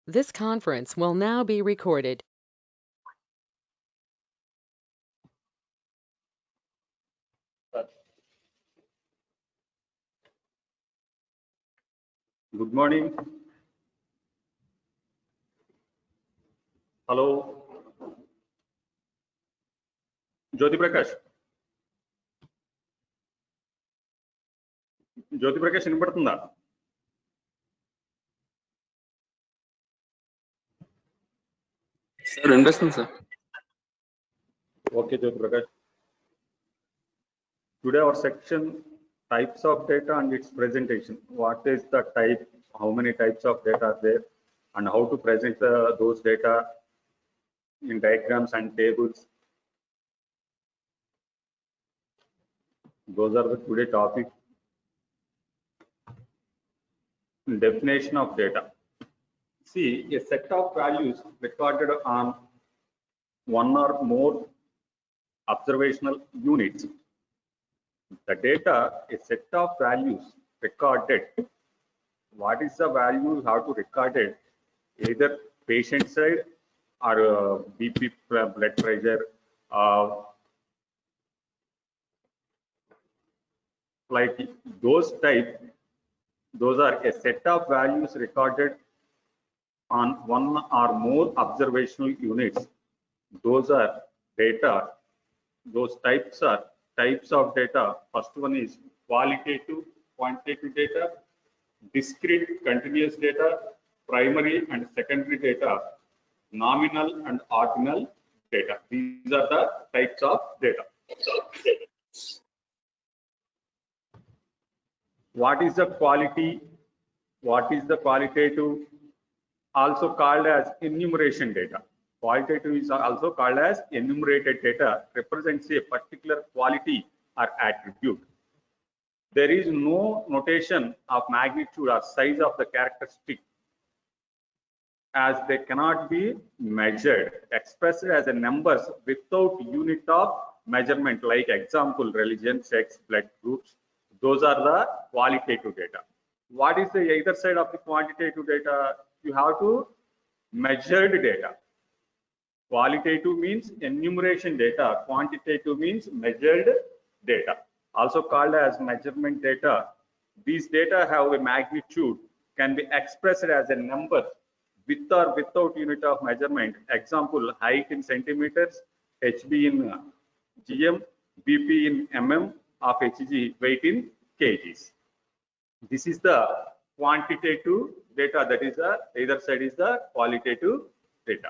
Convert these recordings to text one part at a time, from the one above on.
This conference will now be recorded. Good morning. Hello. Jyoti Prakash. Jyoti Prakash వినపడుతుందా? Sir, understand, sir. Okay, Jyoti Prakash. Today our section types of data and its presentation. What is the type? How many types of data are there? And how to present those data in diagrams and tables. Those are the today topic. Definition of data. See, a set of values recorded on one or more observational units. The data, a set of values recorded. What is the value you have to record it? Either patient side or BP blood pressure, like those type. Those are a set of values recorded on one or more observational units. Those are data. Those types are types of data. First one is qualitative, quantitative data, discrete continuous data, primary and secondary data, nominal and ordinal data. These are the types of data. What is the quality? What is the qualitative? Also called as enumeration data. Qualitative is also called as enumerated data, represents a particular quality or attribute. There is no notation of magnitude or size of the characteristic, as they cannot be measured, expressed as a numbers without unit of measurement, like example, religion, sex, blood groups. Those are the qualitative data. What is the other side of the quantitative data? You have to measured data. Qualitative means enumeration data. Quantitative means measured data, also called as measurement data. These data have a magnitude, can be expressed as a number with or without unit of measurement. Example, height in centimeters, HB in GM, BP in mm, of Hg, weight in kgs. This is the quantitative data, that is the either side is the qualitative data.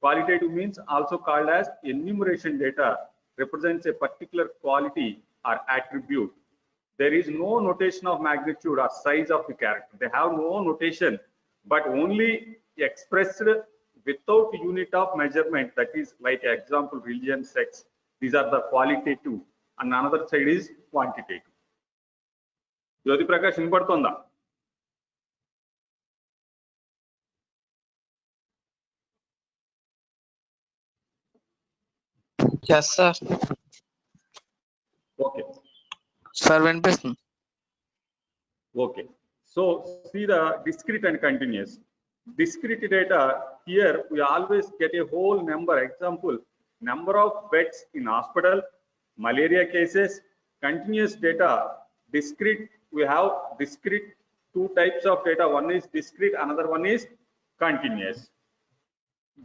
Qualitative means also called as enumeration data, represents a particular quality or attribute. There is no notation of magnitude or size of the character. They have no notation, but only expressed without unit of measurement. That is like example, religion, sex. These are the qualitative, and another side is quantitative. Jyoti Prakash వినపడుతుందా? Yes, sir. Okay. Sir, వినిపిస్తుంది. Okay. So see the discrete and continuous. Discrete data, here we always get a whole number. Example, number of beds in hospital, malaria cases. Continuous data, discrete, we have discrete two types of data. One is discrete, another one is continuous.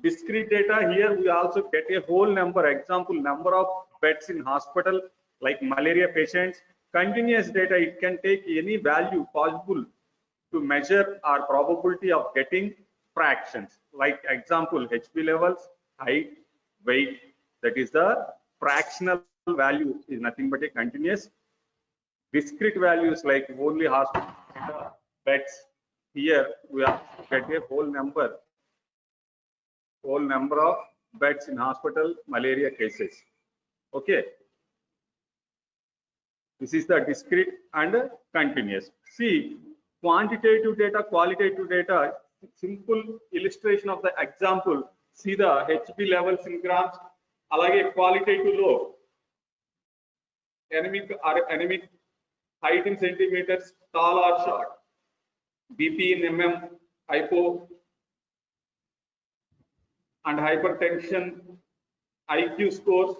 Discrete data, here we also get a whole number. Example, number of beds in hospital, like malaria patients. Continuous data, it can take any value possible to measure our probability of getting fractions, like example, HB levels, height, weight. That is the fractional value, is nothing but a continuous. Discrete values like only hospital beds, here we have to get a whole number of beds in hospital, malaria cases. Okay, this is the discrete and continuous. See, quantitative data, qualitative data, simple illustration of the example. See the HB levels in grams. Alage qualitative low, anemic, height in centimeters, tall or short, BP in mm, hypo, and hypertension, IQ scores,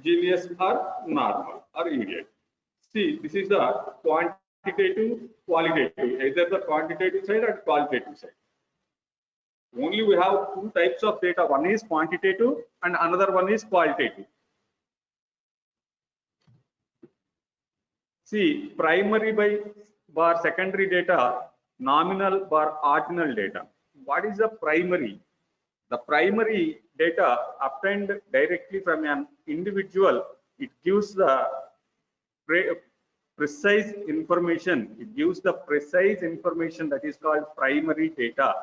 genius or normal or idiot. See, this is the quantitative, qualitative, either the quantitative side or qualitative side. Only we have two types of data. One is quantitative and another one is qualitative. See, primary bar secondary data, nominal bar ordinal data. What is the primary? The primary data obtained directly from an individual, it gives the precise information. It gives the precise information that is called primary data.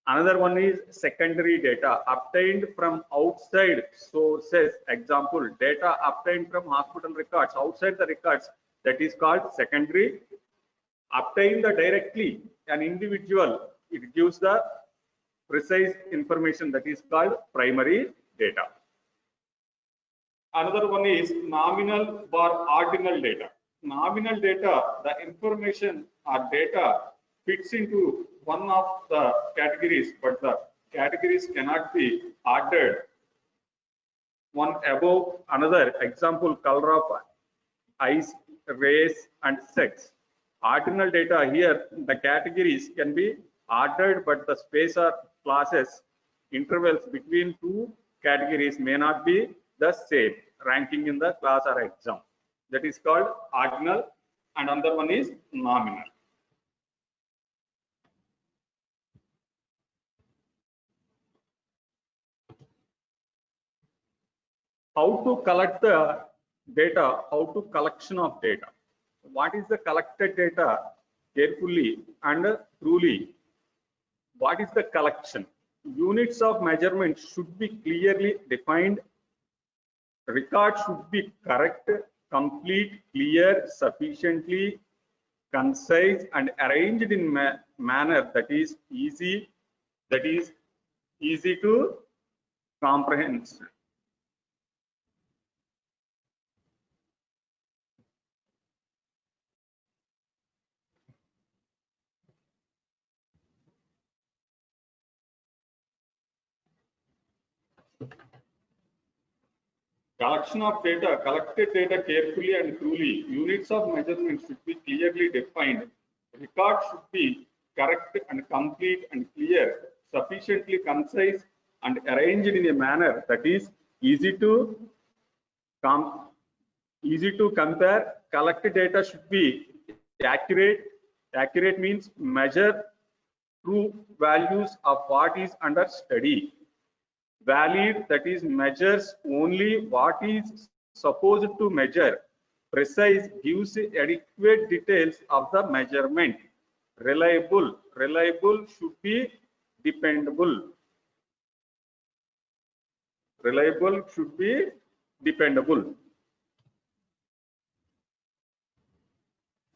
Another one is secondary data obtained from outside sources. Example, data obtained from hospital records, outside the records, that is called secondary. Obtained directly an individual, it gives the precise information that is called primary data. Another one is nominal bar ordinal data. Nominal data, the information or data fits into one of the categories, but the categories cannot be ordered one above another. Example, color of eyes, race, and sex. Ordinal data, here the categories can be ordered, but the space or classes intervals between two categories may not be the same ranking in the class or exam. That is called ordinal, and another one is nominal. How to collect the data, how to collection of data. What is the collected data carefully and truly? What is the collection? Units of measurement should be clearly defined. Records should be correct, complete, clear, sufficiently concise, and arranged in manner that is easy to comprehend. Collection of data, collected data carefully and truly. Units of measurement should be clearly defined. Records should be correct and complete and clear, sufficiently concise, and arranged in a manner that is easy to compare. Collected data should be accurate. Accurate means measure true values of what is under study. Valid, that is measures only what is supposed to measure. Precise, gives adequate details of the measurement. Reliable, reliable should be dependable. Reliable should be dependable.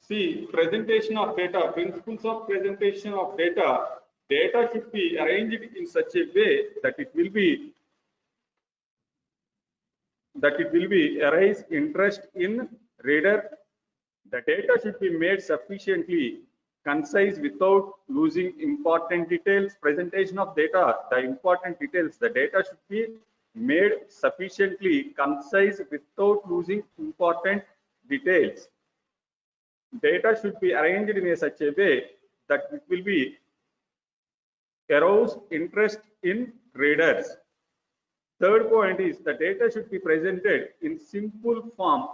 See, presentation of data, principles of presentation of data. Data should be arranged in such a way that it will be arise interest in reader. The data should be made sufficiently concise without losing important details. Presentation of data, the important details, the data should be made sufficiently concise without losing important details. Data should be arranged in such a way that it will be arouse interest in readers. Third point is the data should be presented in simple form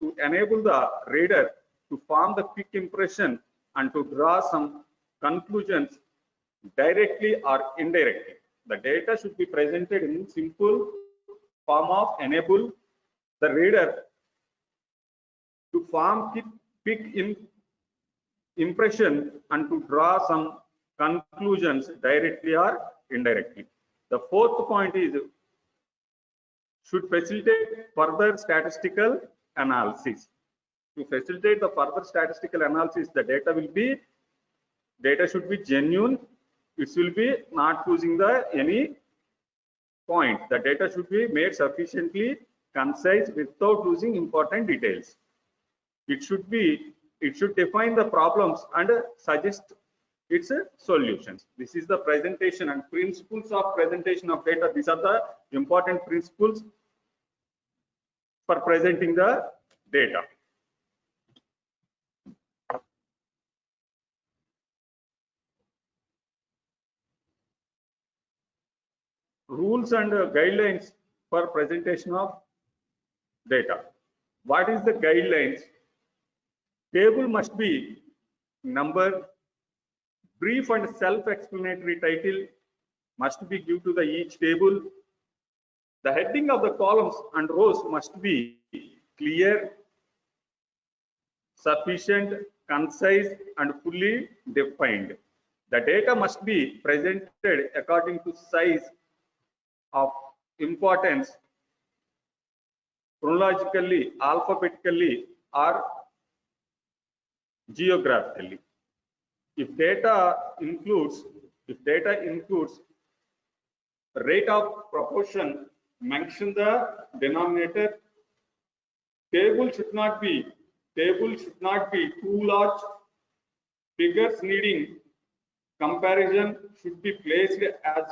to enable the reader to form the quick impression and to draw some conclusions directly or indirectly. The data should be presented in simple form of enable the reader to form quick impression and to draw some conclusions directly or indirectly. The fourth point is should facilitate further statistical analysis. To facilitate the further statistical analysis, the data should be genuine. It will be not using any point. The data should be made sufficiently concise without losing important details. It should define the problems and suggest its solutions. This is the presentation and principles of presentation of data. These are the important principles for presenting the data. Rules and guidelines for presentation of data. What is the guidelines? Table must be numbered. Brief and self-explanatory title must be given to the each table. The heading of the columns and rows must be clear, sufficient, concise, and fully defined. The data must be presented according to size of importance, chronologically, alphabetically, or geographically. If data includes rate of proportion, mention the denominator. Table should not be too large. Figures needing comparison should be placed as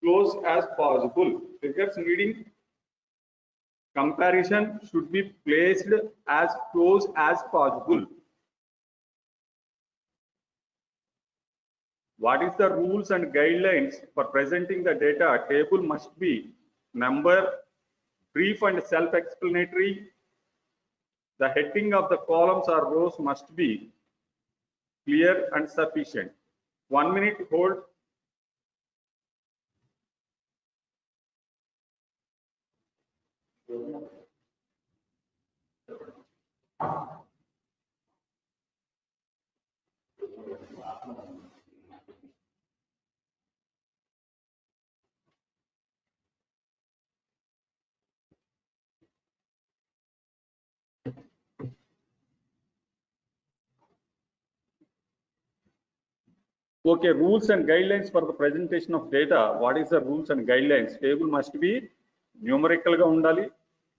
close as possible. Figures needing comparison should be placed as close as possible. What is the rules and guidelines for presenting the data? Table must be number, brief and self-explanatory. The heading of the columns or rows must be clear and sufficient. 1 minute hold. Okay, rules and guidelines for the presentation of data. What is the rules and guidelines? Table must be numerical ga undali,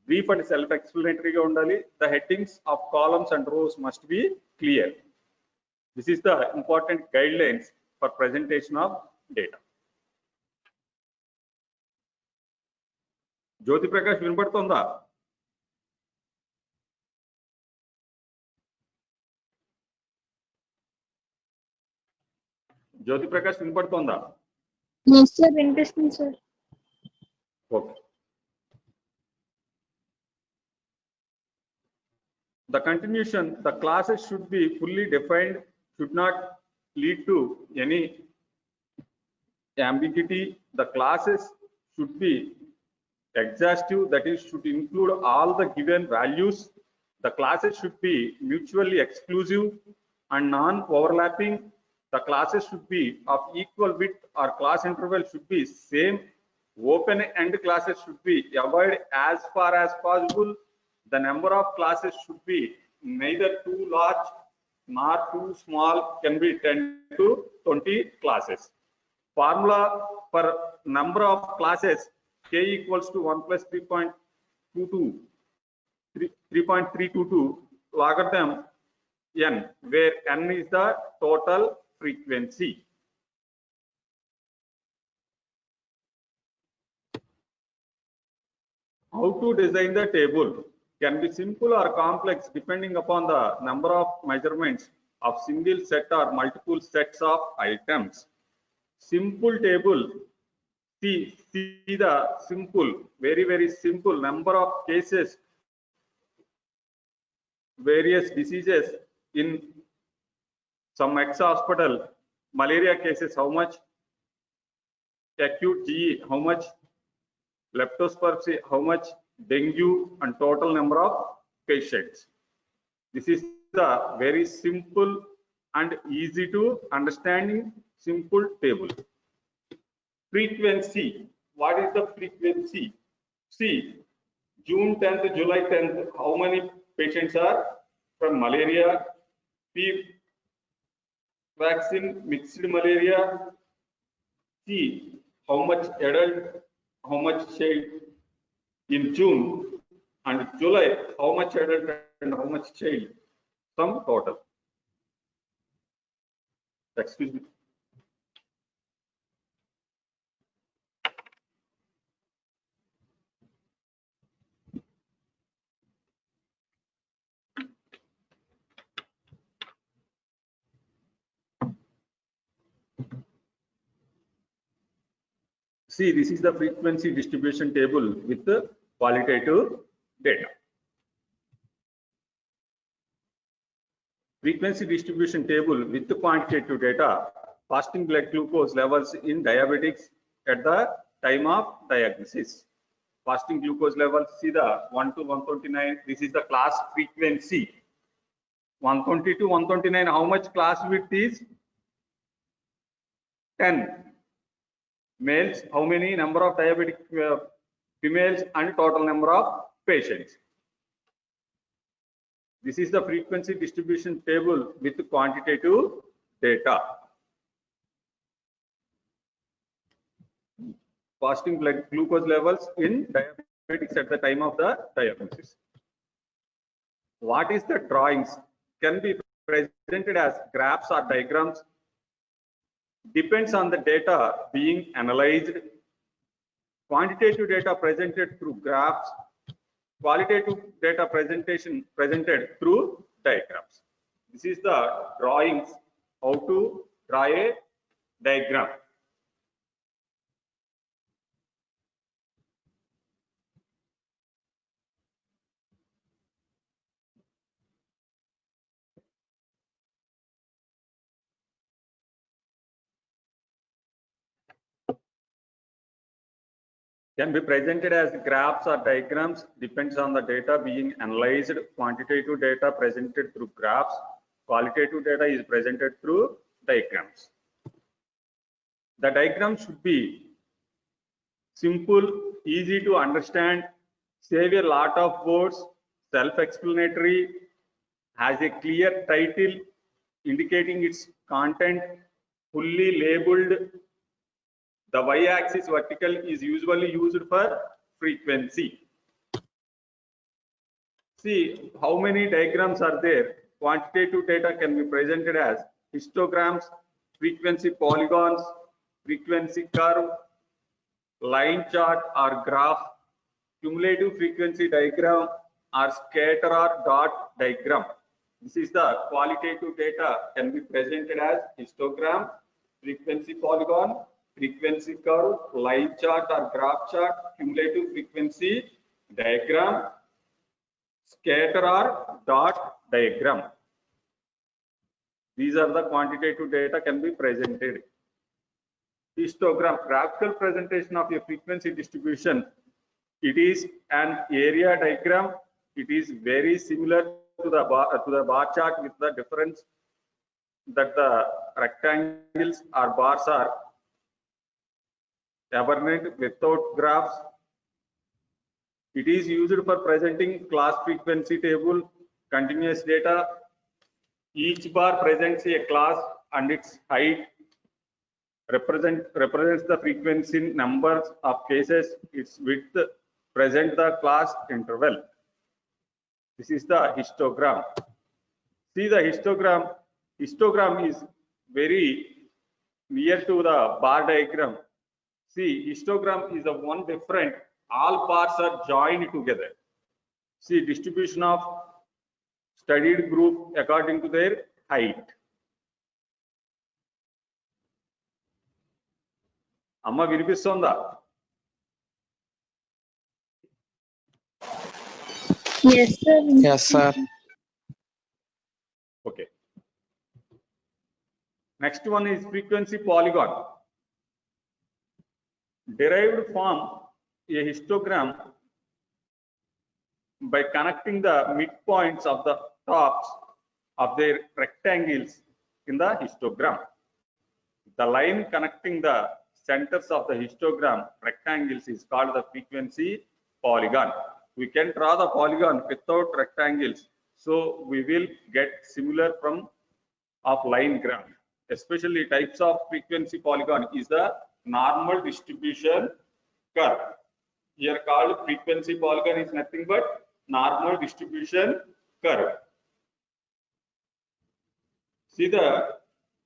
brief and self-explanatory ga undali. The headings of columns and rows must be clear. This is the important guidelines for presentation of data. Jyoti Prakash వినపడుతుందా? జ్యోతి ప్రకాష్ వినపడుతుందా? Yes, sir. Interesting, sir. Okay. The continuation, the classes should be fully defined, should not lead to any ambiguity. The classes should be exhaustive, that is, should include all the given values. The classes should be mutually exclusive and non-overlapping. The classes should be of equal width or class interval should be same. Open-end classes should be avoided as far as possible. The number of classes should be neither too large nor too small, can be 10 to 20 classes. Formula for number of classes, k equals to 1 plus 3.322 logarithm n, where n is the total frequency. How to design the table? Can be simple or complex depending upon the number of measurements of single set or multiple sets of items. Simple table, see the simple, very simple number of cases, various diseases in some ex-hospital. Malaria cases how much, acute GE how much, leptospirosis how much, dengue, and total number of patients. This is the very simple and easy to understanding simple table. Frequency, what is the frequency? See, June 10th, July 10th, how many patients are from malaria, vaccine, mixed malaria? See how much adult, how much child in June, and July how much adult and how much child, sum total. Excuse me. See, this is the frequency distribution table with the qualitative data. Frequency distribution table with the quantitative data, fasting blood glucose levels in diabetics at the time of diagnosis. Fasting glucose levels, see the 1 to 129, this is the class frequency. 120 to 129, how much class width is? 10. Males, how many number of diabetic females and total number of patients. This is the frequency distribution table with quantitative data. Fasting blood glucose levels in diabetics at the time of the diagnosis. What is the drawings? Can be presented as graphs or diagrams. Depends on the data being analyzed. Quantitative data presented through graphs. Qualitative data presentation presented through diagrams. This is the drawings, how to draw a diagram. Can be presented as graphs or diagrams, depends on the data being analyzed. Quantitative data presented through graphs. Qualitative data is presented through diagrams. The diagram should be simple, easy to understand, save a lot of words, self-explanatory, has a clear title indicating its content, fully labeled. The y-axis vertical is usually used for frequency. See how many diagrams are there. Quantitative data can be presented as histograms, frequency polygons, frequency curve, line chart or graph, cumulative frequency diagram or scatter or dot diagram. This is the qualitative data can be presented as histogram, frequency polygon, frequency curve, line chart or graph chart, cumulative frequency diagram, scatter or dot diagram. These are the quantitative data can be presented. Histogram, graphical presentation of a frequency distribution. It is an area diagram. It is very similar to the bar chart with the difference that the rectangles or bars are permanent without graphs. It is used for presenting class frequency table, continuous data. Each bar presents a class and its height represents the frequency numbers of cases. Its width present the class interval. This is the histogram. See the histogram. Histogram is very near to the bar diagram. See, histogram is the one different. All parts are joined together. See, distribution of studied group according to their height. Amma వినిపిస్తుందా? Yes, sir. Yes, sir. Okay. Next one is frequency polygon. Derived from a histogram by connecting the midpoints of the tops of their rectangles in the histogram. The line connecting the centers of the histogram rectangles is called the frequency polygon. We can draw the polygon without rectangles, so we will get similar from of line graph. Especially types of frequency polygon is the normal distribution curve. Here called frequency polygon is nothing but normal distribution curve. See the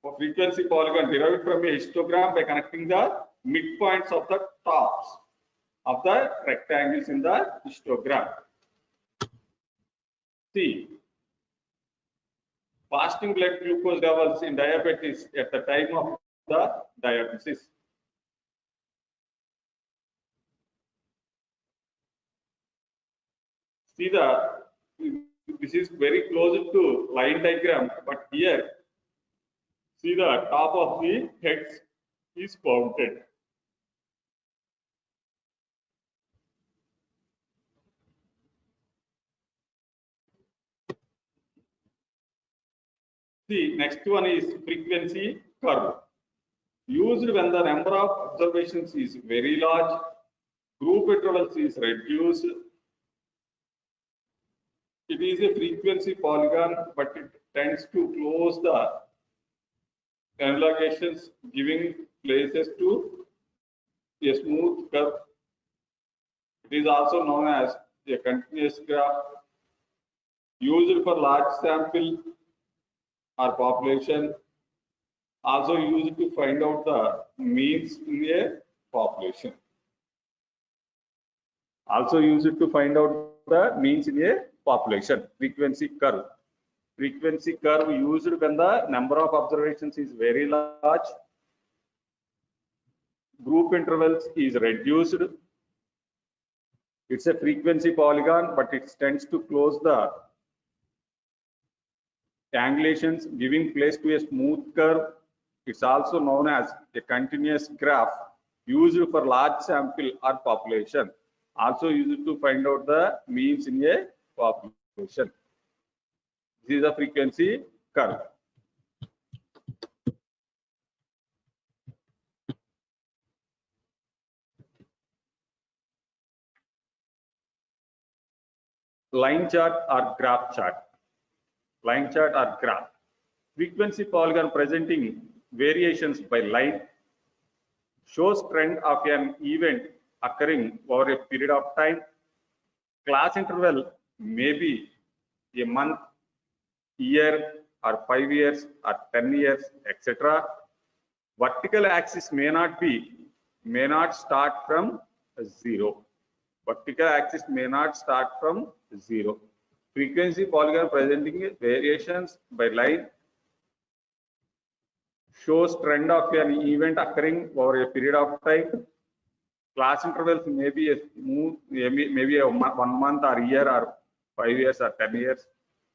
A frequency polygon derived from a histogram by connecting the midpoints of the tops of the rectangles in the histogram. C. Fasting blood glucose levels in diabetes at the time of the diagnosis. See this is very close to line diagram, but here see the top of the heads is pointed. See, next one is frequency curve. Used when the number of observations is very large, group intervals is reduced. It is a frequency polygon, but it tends to close the elongations, giving places to a smooth curve. It is also known as a continuous graph. Used for large sample or population, also used to find out the means in a population. Also used to find out the means in a population. Frequency curve. Frequency curve used when the number of observations is very large. Group intervals is reduced. It's a frequency polygon, but it tends to close the angulations, giving place to a smooth curve. It's also known as a continuous graph, used for large sample or population. Also used to find out the means in a population. This is a frequency curve. Line chart or graph chart. Line chart or graph. Frequency polygon presenting variations by line shows trend of an event occurring over a period of time. Class interval may be a month, year, or 5 years, or 10 years, etc. Vertical axis may not start from 0. Vertical axis may not start from 0. Frequency polygon presenting variations by line shows trend of an event occurring over a period of time. Class intervals may be maybe a 1 month or year or 5 years or 10 years.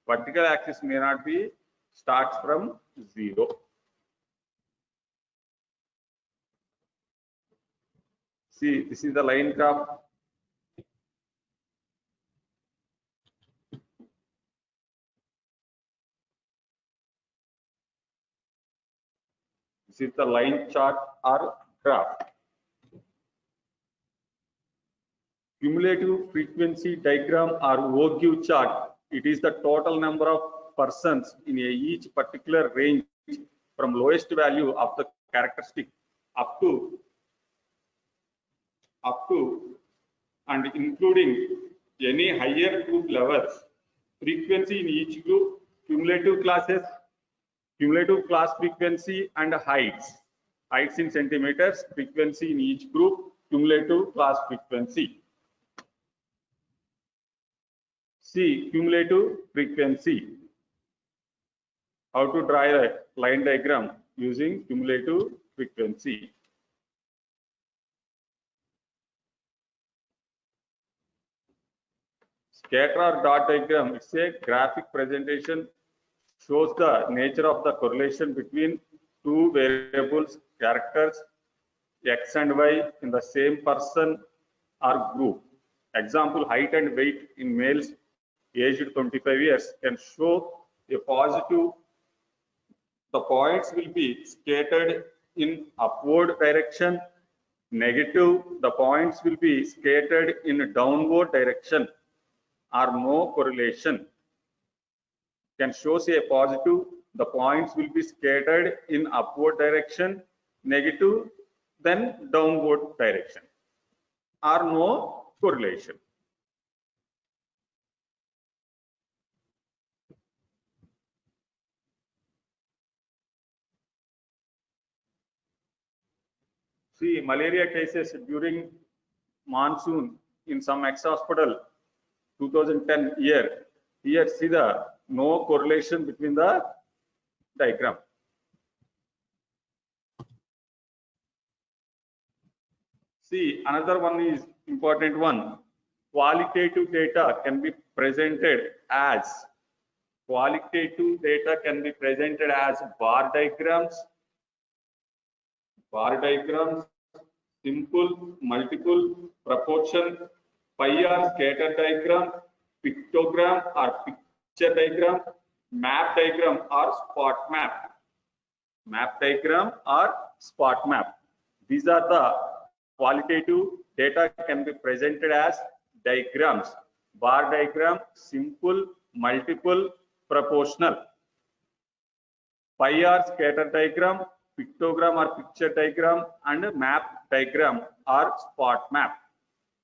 Vertical axis may not be starts from 0. See, this is the line graph. This is the line chart or graph. Cumulative frequency diagram or Vogue chart. It is the total number of persons in each particular range from lowest value of the characteristic up to and including any higher group levels. Frequency in each group, cumulative classes, cumulative class frequency and heights. Heights in centimeters, frequency in each group, cumulative class frequency. See, cumulative frequency. How to draw a line diagram using cumulative frequency. Scatter or dot diagram, it's a graphic presentation, shows the nature of the correlation between two variables characters X and Y in the same person or group. Example, height and weight in males aged 25 years can show a positive. The points will be scattered in upward direction. Negative, the points will be scattered in downward direction, or no correlation. Can show say a positive, the points will be scattered in upward direction, negative, then downward direction, or no correlation. See, malaria cases during monsoon in some ex-hospital 2010 year. Here, see the no correlation between the diagram. See, another one is important one. Qualitative data can be presented as bar diagrams, simple, multiple, proportion, pie or scatter diagram, pictogram or picture diagram, map diagram or spot map. These are the qualitative data can be presented as diagrams: bar diagram, simple, multiple, proportional. Pie or scatter diagram, pictogram or picture diagram, and map diagram or spot map.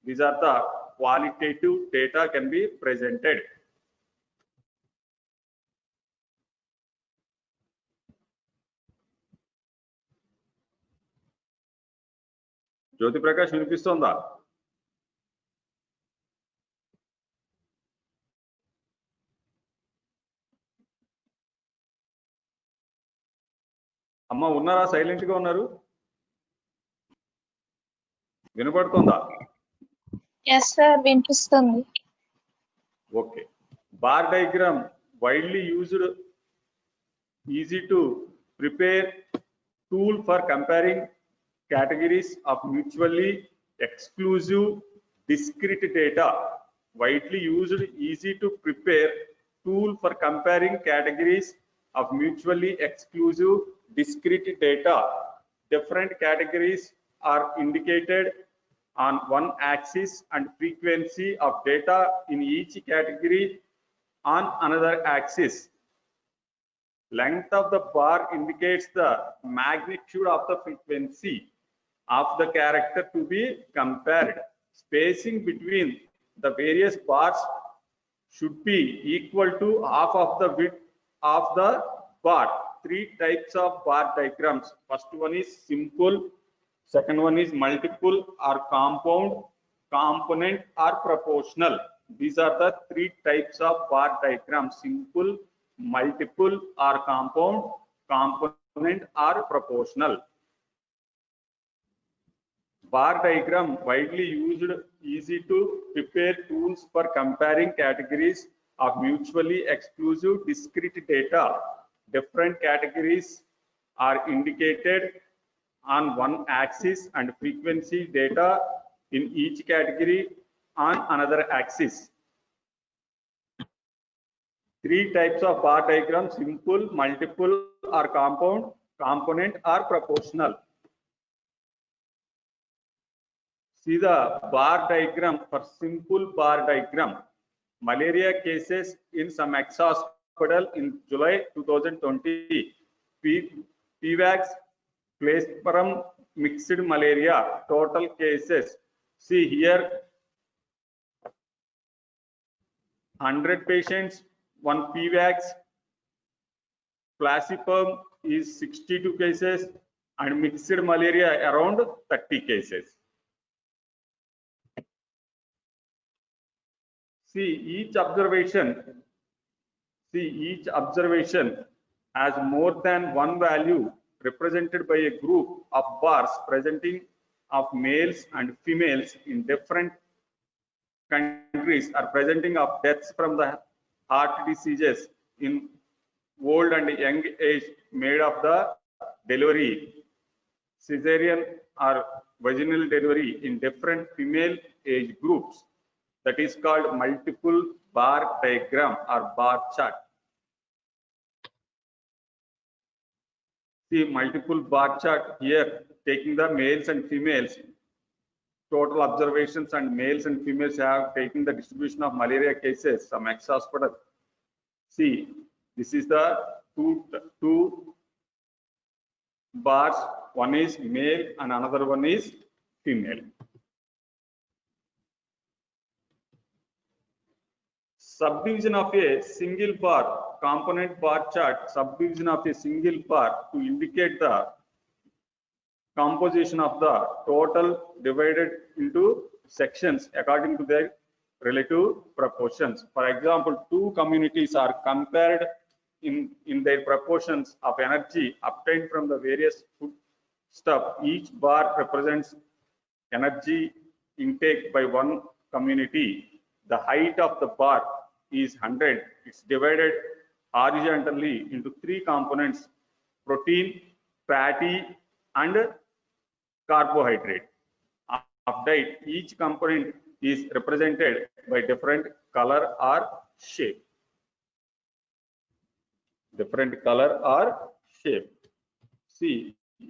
These are the qualitative data can be presented. జ్యోతి ప్రకాష్ వినిపిస్తుందా? అమ్మ ఉన్నారా? Silent గా ఉన్నారు. వినపడుతుందా? Yes, sir. వినిపిస్తుంది. Okay. Bar diagram widely used, easy to prepare tool for comparing categories of mutually exclusive discrete data. Widely used, easy to prepare tool for comparing categories of mutually exclusive discrete data. Different categories are indicated on one axis and frequency of data in each category on another axis. Length of the bar indicates the magnitude of the frequency of the character to be compared. Spacing between the various bars should be equal to half of the width of the bar. Three types of bar diagrams. First one is simple, second one is multiple or compound, component or proportional. These are the three types of bar diagrams: simple, multiple or compound, component or proportional. Bar diagram widely used, easy to prepare tools for comparing categories of mutually exclusive discrete data. Different categories are indicated on one axis and frequency data in each category on another axis. Three types of bar diagram: simple, multiple or compound, component or proportional. See the bar diagram for simple bar diagram. Malaria cases in some ex-hospital in July 2020. PVAX, Plasmodium mixed malaria. Total cases. See here, 100 patients, one PVAX. Plasmodium is 62 cases and mixed malaria around 30 cases. See each observation has more than one value represented by a group of bars presenting of males and females in different countries are presenting of deaths from the heart diseases in old and young age made of the delivery, cesarean or vaginal delivery in different female age groups. That is called multiple bar diagram or bar chart. See multiple bar chart here, taking the males and females, total observations, and males and females have taken the distribution of malaria cases, some ex-hospital. See, this is the two bars, one is male and another one is female. Subdivision of a single bar, component bar chart, subdivision of a single bar to indicate the composition of the total divided into sections according to their relative proportions. For example, two communities are compared in their proportions of energy obtained from the various food stuff. Each bar represents energy intake by one community. The height of the bar is 100. It's divided horizontally into three components: protein, fatty, and carbohydrate. Of diet, each component is represented by different color or shape. Different color or shape. See,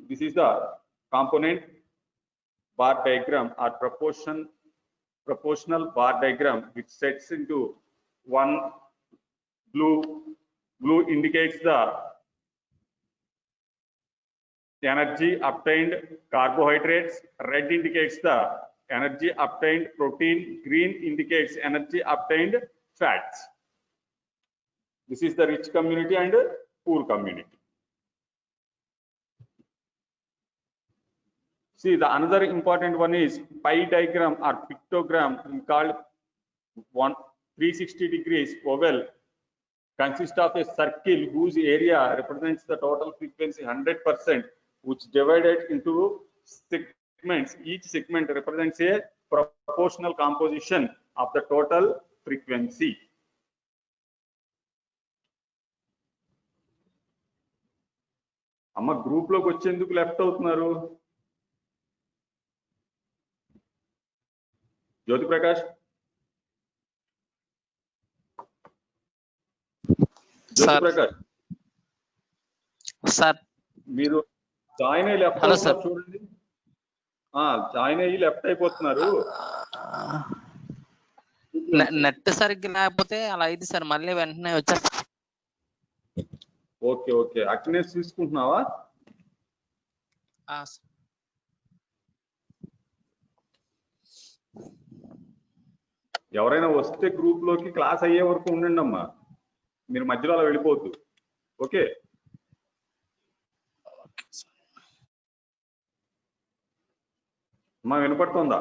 this is the component bar diagram or proportional bar diagram, which sets into one. Blue indicates the energy obtained carbohydrates, red indicates the energy obtained protein, green indicates energy obtained fats. This is the rich community and poor community. See, the another important one is pie diagram or pictogram called 360 degrees oval, consists of a circle whose area represents the total frequency 100%, which divided into segments. Each segment represents a proportional composition of the total frequency. అమ్మ group లోకి వచ్చేందుకు left అవుతున్నారు? జ్యోతి ప్రకాష్, జ్యోతి Prakash sir, మీరు join అయ్యి left అవుతున్నారు చూడండి. Join అయ్యి left అయిపోతున్నారు. నెట్ సరిగ్గా లేకపోతే అలా అయింది సార్, మళ్ళీ వెంటనే వచ్చేస్తా. ఓకే ఓకే, అటెండెన్స్ తీసుకుంటున్నావా? ఎవరైనా వస్తే గ్రూప్ లోకి క్లాస్ అయ్యే వరకు ఉండండి అమ్మా, మీరు మధ్యలో అలా వెళ్ళిపోవద్దు. ఓకే, అమ్మా వినపడుతుందా?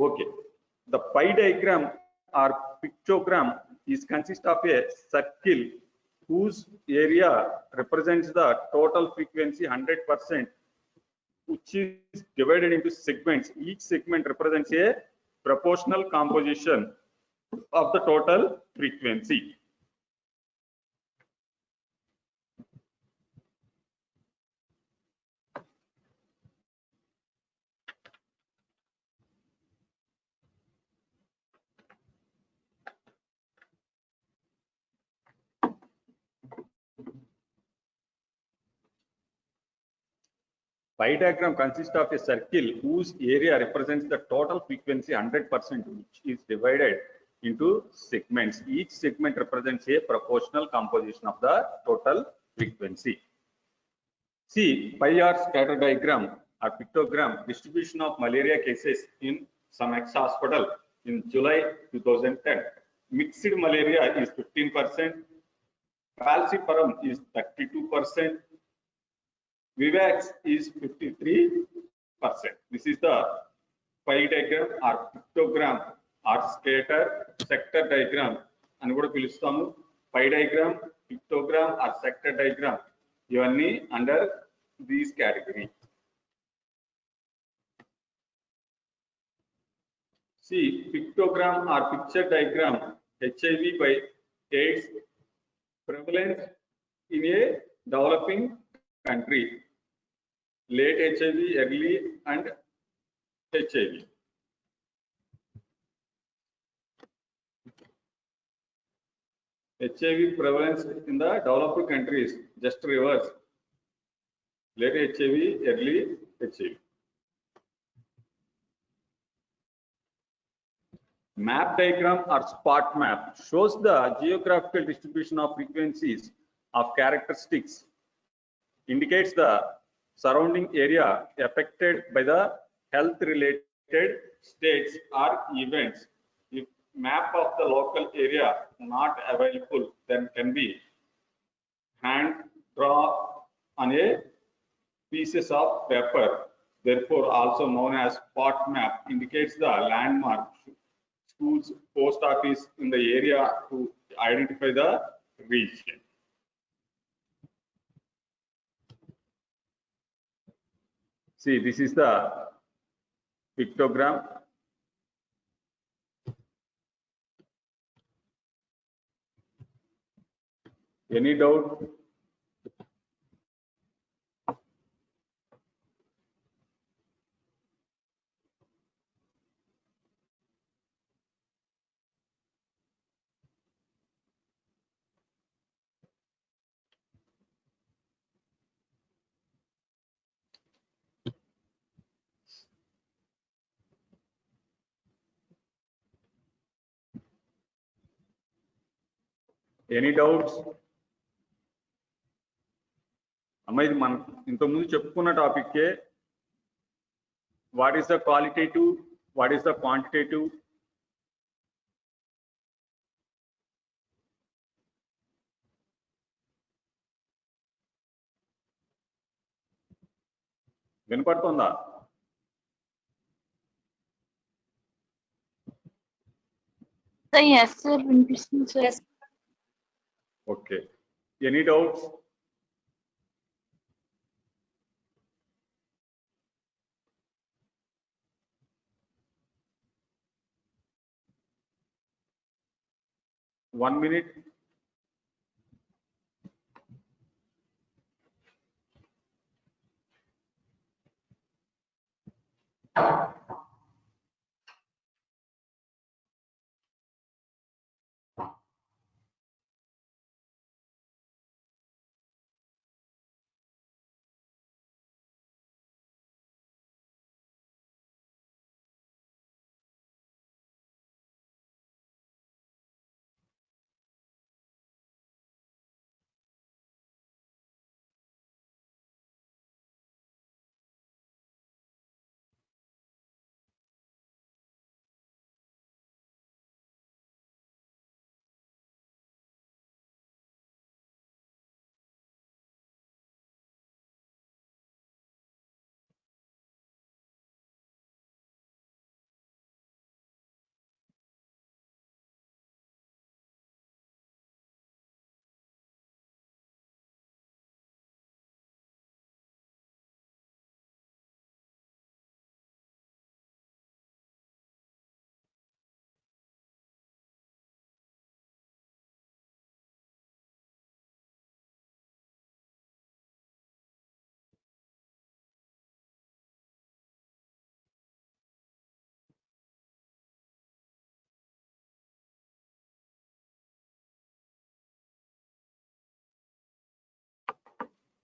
Okay, the pie diagram or pictogram is consist of a circle whose area represents the total frequency 100%, which is divided into segments. Each segment represents a proportional composition of the total frequency. Pie diagram consists of a circle whose area represents the total frequency 100%, which is divided into segments. Each segment represents a proportional composition of the total frequency. See, pie or scatter diagram or pictogram, distribution of malaria cases in some ex-hospital in July 2010. Mixed malaria is 15%, falciparum is 32%, Vivax is 53%. This is the pie diagram or pictogram or scatter sector diagram అని కూడా పిలుస్తాము. Pie diagram, pictogram or sector diagram, ఇవన్నీ under these category. See, pictogram or picture diagram, HIV by AIDS prevalence in a developing country, late HIV, early and HIV. HIV prevalence in the developed countries, just reverse, late HIV, early HIV. Map diagram or spot map shows the geographical distribution of frequencies of characteristics, indicates the surrounding area affected by the health related states or events. If map of the local area not available, then can be hand draw on a pieces of paper. Therefore, also known as spot map, indicates the landmark, schools, post office in the area to identify the region. See, this is the pictogram. Any doubt? Any doubts? అమ్మ ఇది మనం ఇంతకుముందు చెప్పుకున్న టాపిక్కే. What is the qualitative, what is the quantitative? వినపడుతుందా? Yes, sir. వినిపిస్తుంది sir. Okay. Any doubts? One minute.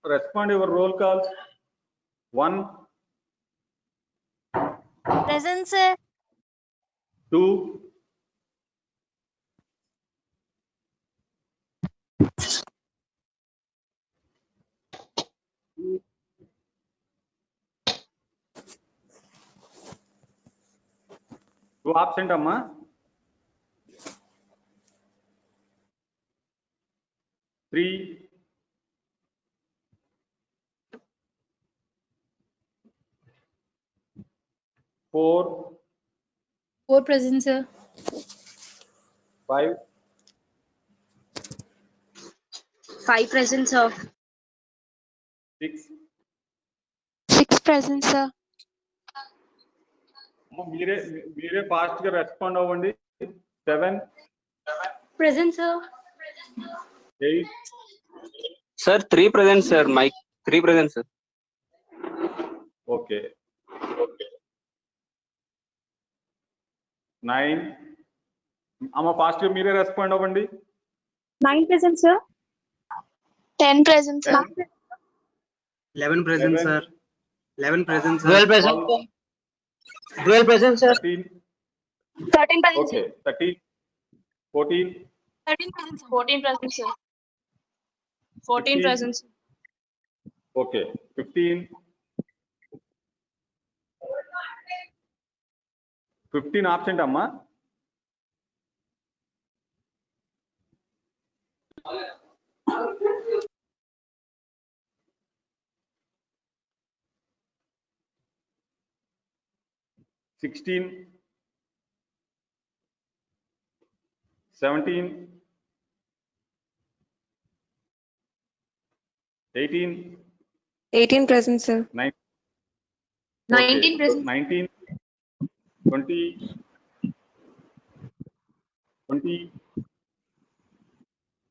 Respond your roll calls. 1, Present, sir. 2, 2 absent అమ్మా. 3, 4, 4 present, sir. 5, 5 present, sir. 6. 6 present, sir. మీరే ఫాస్ట్ గా రెస్పాండ్ అవ్వండి. 7, Present, sir. 8, Sir, 3 present, sir. Mike, 3 present, sir. Okay. 9. అమ్మ fast గా మీరే respond అవ్వండి. 9 present, sir. 10 present, sir. 11 present, 11, sir. 11 present, sir. 12 present, 12, 12 present, sir. 13, 13 present, okay. 13, 14, 13 present, sir. 14 present, sir. 14 15, present, sir. Okay. 15, 15 absent amma. Sixteen, 17, 18, 18 present, sir. 19, 19 present. 19, 20, 20,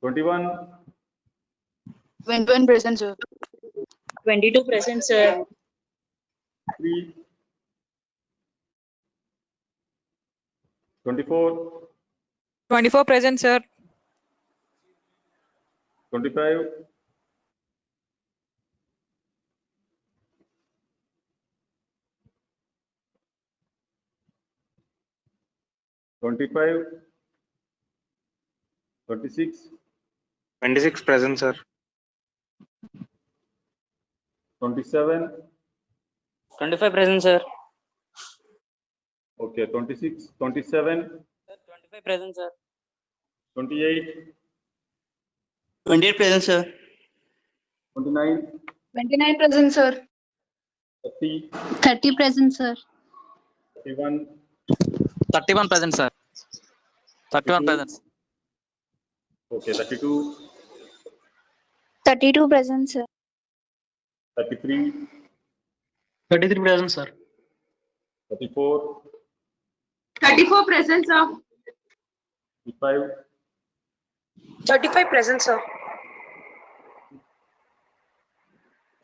21, 21 present, sir. 22 present, sir. 3, 24, 24 present, sir. 25, 25, 26, 26 present, sir. 27, 25 present, sir. okay, 26, 27, 25 present, sir. 28, 28 present, sir. 29, 29 present, sir. 30, 30 present, sir. 31, 31 present, sir. 31 present. okay, 32, 32 present, sir. 33, 33 present, sir. 34, 34 present, sir. 35, 35 present, sir.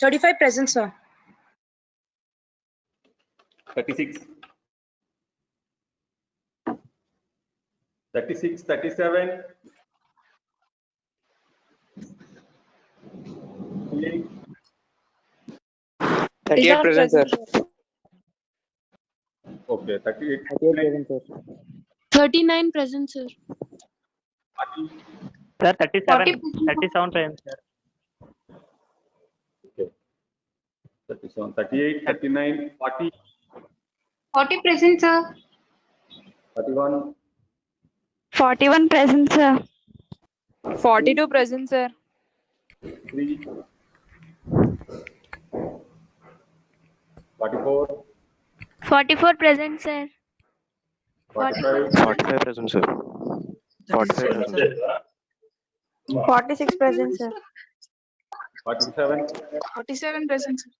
35 present, sir. 36, 36, 37, 38, 38 present, sir. okay, 38, 38 present, sir. 39 present, sir. 40, Sir, 37. 40 37 present, sir. okay, 37, 38, 39, 40, 40 present, sir. 41, 41 present, sir. 42 present, sir. 3, 44, 44 present, sir. 45, 45 present, sir. 45 present, sir. 46 present, sir. 47, 47 present, sir.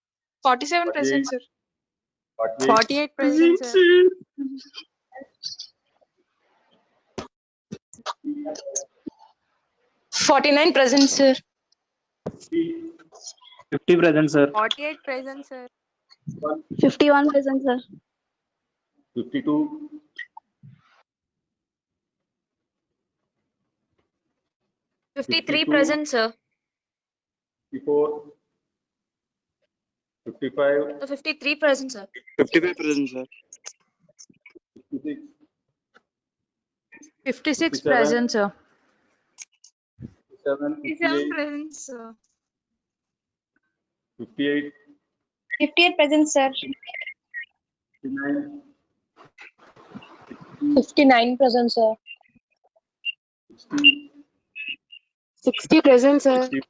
47 present, sir. 48, 48 present, sir. 49 present, sir. 50 present, sir. 48 present, sir. 51, 51 present, sir. 52, 53 52, present, sir. 54, 55, 53 present, sir. 55 present, sir. 56, 56 57, present, sir. 57, 58, present, sir. 58, 58 present, sir. 59, 59 present, sir. 60, 60 present, sir. 61,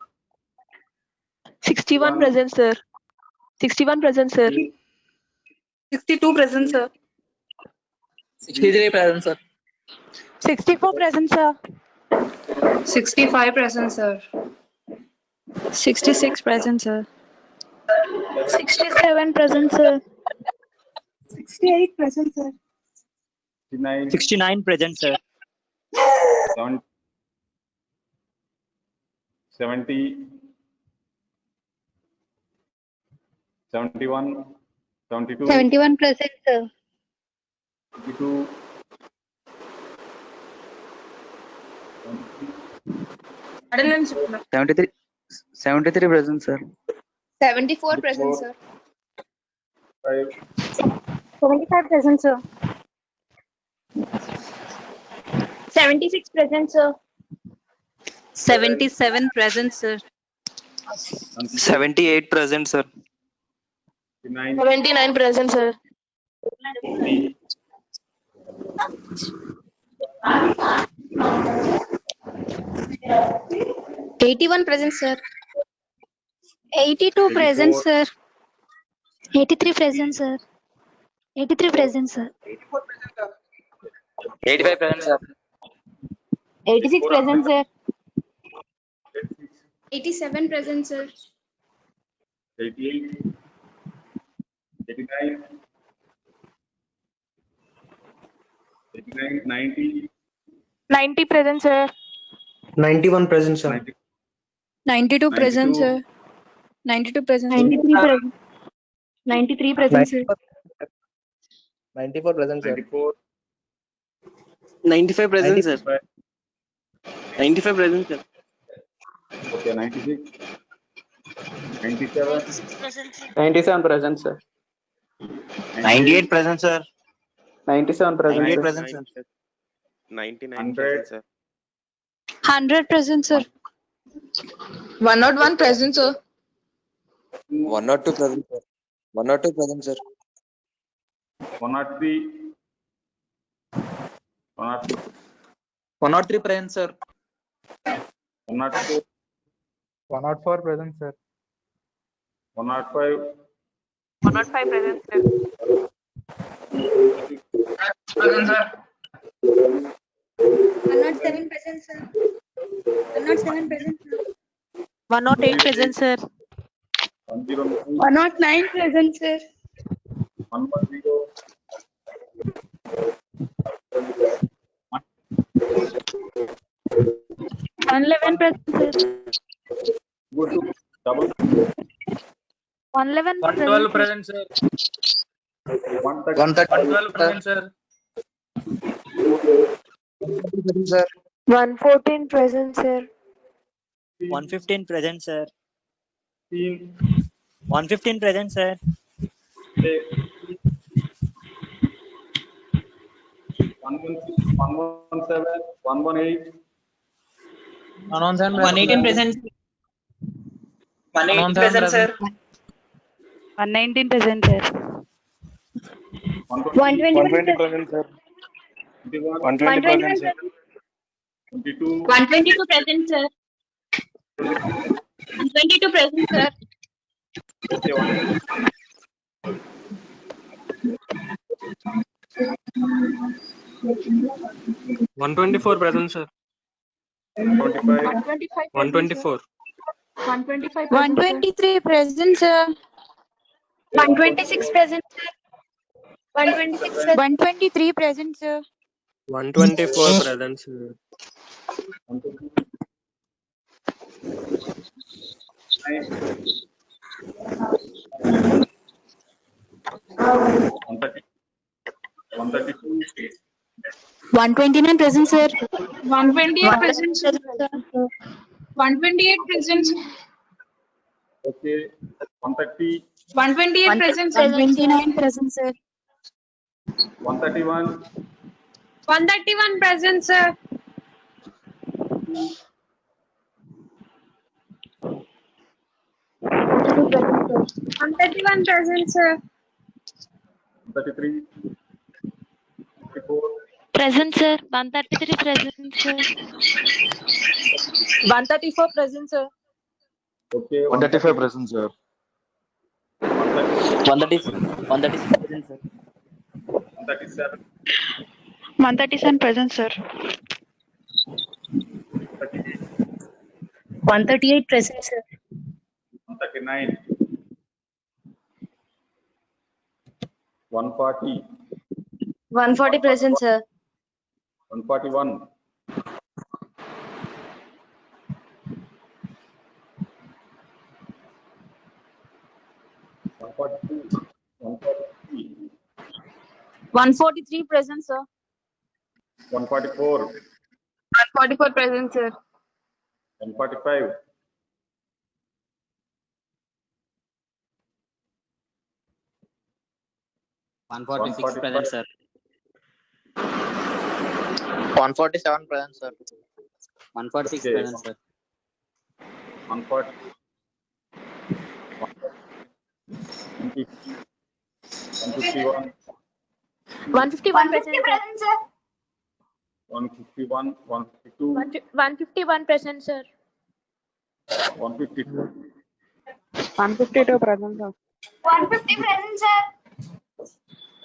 61 present, sir. 61 present, sir. 62 present, sir. 63 present, sir. 64 present, sir. 65 present, sir. 66 present, sir. 67 present, sir. 68 present, sir. 69, 69 present, sir. 70, 71, 72, 71 present, sir. 72, 73. 73 present, sir. 74 present, 74, sir. 5, 75 present, sir. 76 present, sir. 77 present, sir. 78 present, sir. 79, 79 present, sir. 80, Eighty-one present, sir. 82 present, 84, sir. 83 present, sir. 83 present, sir. 85 present, sir. 86 present, sir. 87 present, sir. 88, 89, 89, 90, 90 present, sir. 91 present, sir. 90, 92 present, 92, sir. 92 present, sir. 93 present. 93 present, sir. 94 present, sir. 94, 95 present, sir. 95, 95 present, sir. okay, 96, 97, 97 present, sir. 98 present, sir. 97 present, 98 sir. present, sir. 99 100, present, sir. 100 present, sir. 101 present, sir. 102 present, sir. 102 present, sir. 103, 103, 103 present, sir. 104, 104 present, sir. 105, 105 present, sir. Present, sir. 107 present, sir. 107 present, sir. 108 present, sir. 109, 109 present, sir. 110, 111 present, sir. go to double 111 112 present, present, sir. 130, 112 present, sir. 114 present, sir. 115 present, sir. 15, 115 present, sir. 116, 117, 118, 118 present. 118 present, sir. 119 present, sir. 120, 121 present, sir. 21, 120 present, sir. 22, 122 present, sir. 122 present, sir. okay, 124 present, sir. 125, 125 124. 125 present, sir. 123 present, sir. 126 present, sir. 126, sir. 123 present, sir. 124 present, sir. 130, 132, 129 present, sir. 128 present, sir. 128 present, sir. okay, 130, 128 present, sir. 129 present, sir. 131, 131 present, sir. 131 present, sir. 133, 34, Present, sir. 133 present, sir. 134 present, sir. okay, 135 present, sir. 130, 136 present, sir. 137, 137 present, sir. 138, 138 present, sir. 139, 140, 140 present, sir. 141, 142, 143, 143 present, sir. 144, 144 present, sir. 145, 146 present, sir. 147 present, sir. 146 okay, present, sir. 140, 151, 151 present, sir. 151, 152, 151 present, sir. 152, 152 present, sir. 150 present, sir.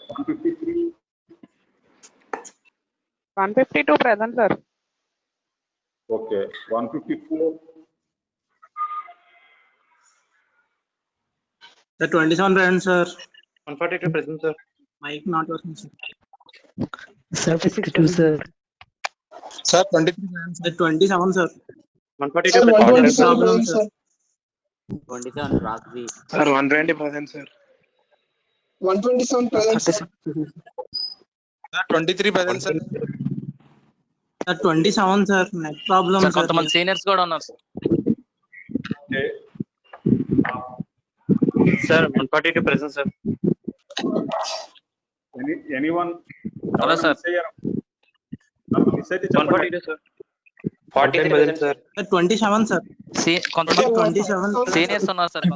153, 152 present, sir. okay, 154, The 27 present, sir. 142 present, sir. Mic not working, sir. Sir, 62, sir. Sir, 23. The 27, sir. 142 Sir, present, 127 Problem, present, sir. sir. 27 Razi. Sir, 120 present, sir. 127 present, sir. Sir, 23 present, sir. Sir, 27, sir. Net problem, sir sir. కొంతమంది seniors కూడా ఉన్నారు sir. okay. Sir, 142 present, sir. Anyone? Hello, sir. Miss అయితే చెప్పండి. 142, sir. 43 present, sir. Sir, 27, sir. కొంతమంది 27. Seniors ఉన్నారు sir.